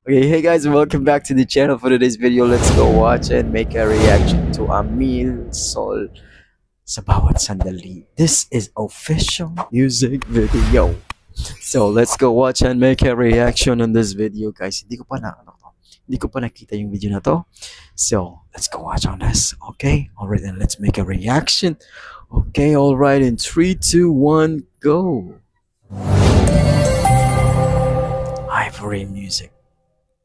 Okay, hey guys, welcome back to the channel. For today's video, let's go watch and make a reaction to Amil Sol sa bawat sandali. This is official music video. So let's go watch and make a reaction on this video, guys. Hindi ko pa nakita yung video na to. So let's go watch on this. Okay, alright, then let's make a reaction. Okay, alright, in 3, 2, 1, go. Ivory music.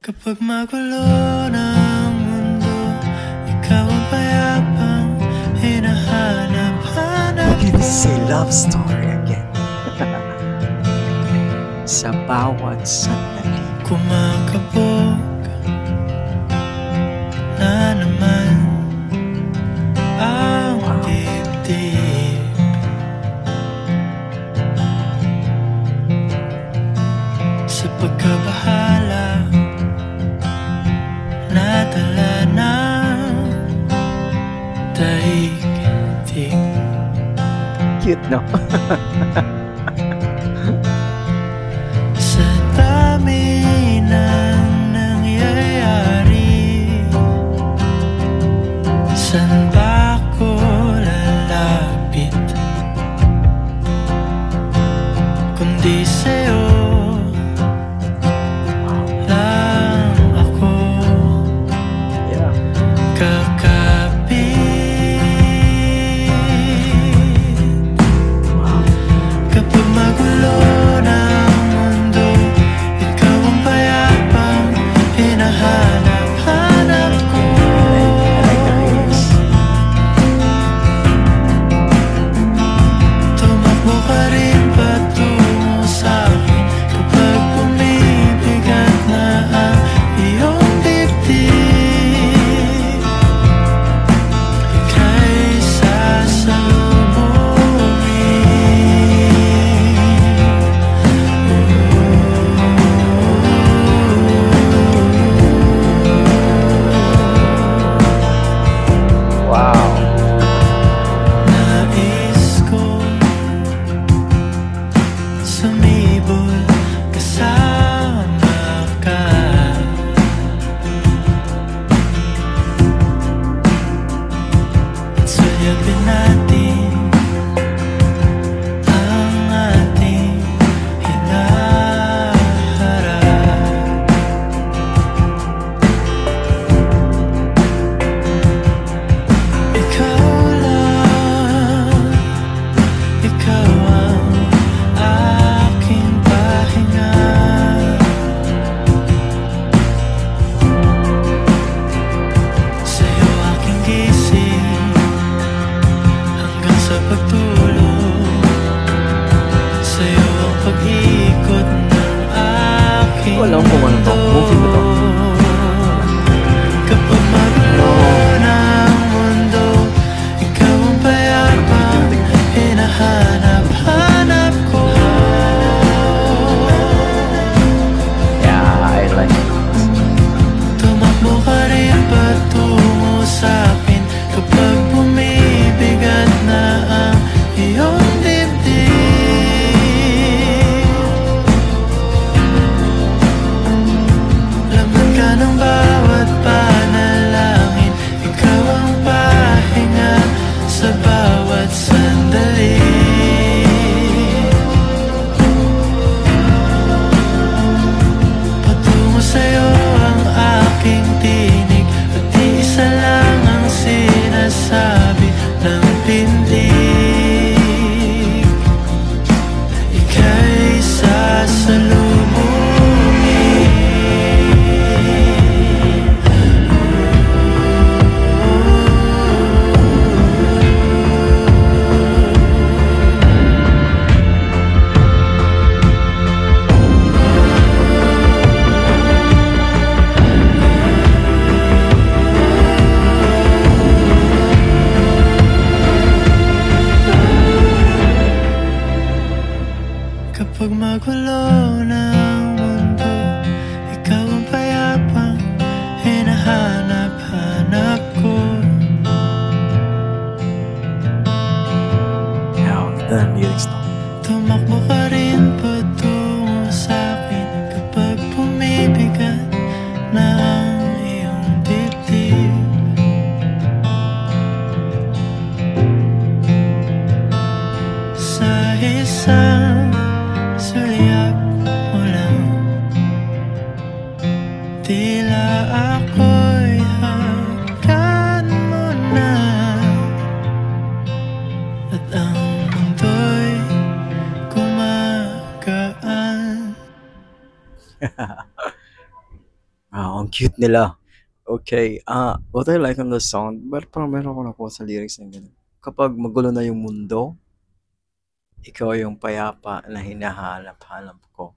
Kapag magulo ng mundo, ikaw ang payapang hinahanap-hanap Look at this, say love story again. Sa bawat sandali. Kumakabog na naman ang dibdib. Sa pagkabahala nadala ng daigdig. Cute, no? Sa dami ng nangyayari, saan ba ako lalapit kundi sa'yo lang ako Yeah. kakapit. Kapag magulo ng mundo, ikaw ang payapang hinahanap-hanap ko. Tumakbo ka rin patungo sa'kin kapag bumibigat na ang iyong dibdib. Ika'y Wow. nais kong sumibol kasama ka. At sulyapin natin ang ating hinaharap. Ikaw lang, ikaw ang aking pahinga. Sa'yo aking gising hanggang sa pagtulog. Sa'yo ang pag-ikot ng aking Wala akong kung ano to. Movie ba to? Kapag magulo ng mundo, ikaw ang payapang hinahanap-hanap ko. Yeah, I like it. Tumakbo ka rin patungo sa'kin kapag bumibigat na ang iyong dibdib. Laman ka ng bawat panalangin, ikaw ang pahinga sa bawat sandali. Patungo sa'yo ang aking tinig, at iisa lang ang sinasabi ng pindig. Ika'y sasalubungin. Tila ako'y hanggan mo na, at ang mundo'y gumagaan. Ang cute nila. Okay, what I like on the song, but parang meron ko nakuha sa lyrics ng ganun. Kapag magulo na yung mundo, ikaw yung payapa na hinahanap-hanap ko.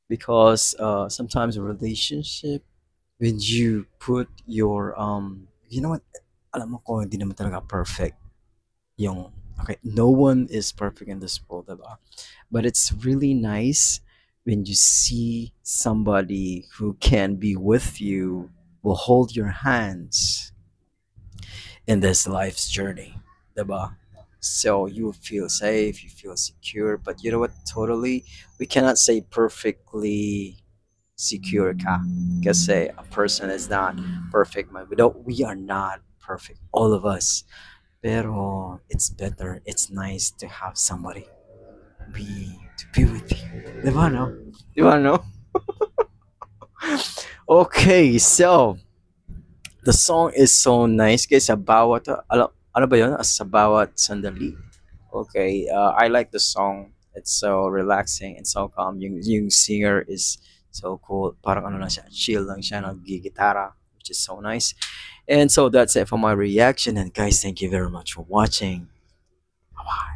Because sometimes a relationship, when you put your you know what, alam mo ko hindi naman talaga perfect yung, okay, no one is perfect in this world, diba? But it's really nice when you see somebody who can be with you, will hold your hands in this life's journey, diba? So you feel safe, you feel secure, but you know what? Totally, we cannot say perfectly secure ka. Kasi a person is not perfect, man. We are not perfect, all of us. Pero it's better, it's nice to have somebody to be with you. Diba, no? Diba, no? Okay, so the song is so nice guys, sa bawat ano ba yun? Sa bawat sandali. Okay, I like the song. It's so relaxing and so calm. Yung singer is so cool. Parang ano lang siya, chill lang siya, nag-gitara, which is so nice. And so that's it for my reaction. And guys, thank you very much for watching. Bye bye.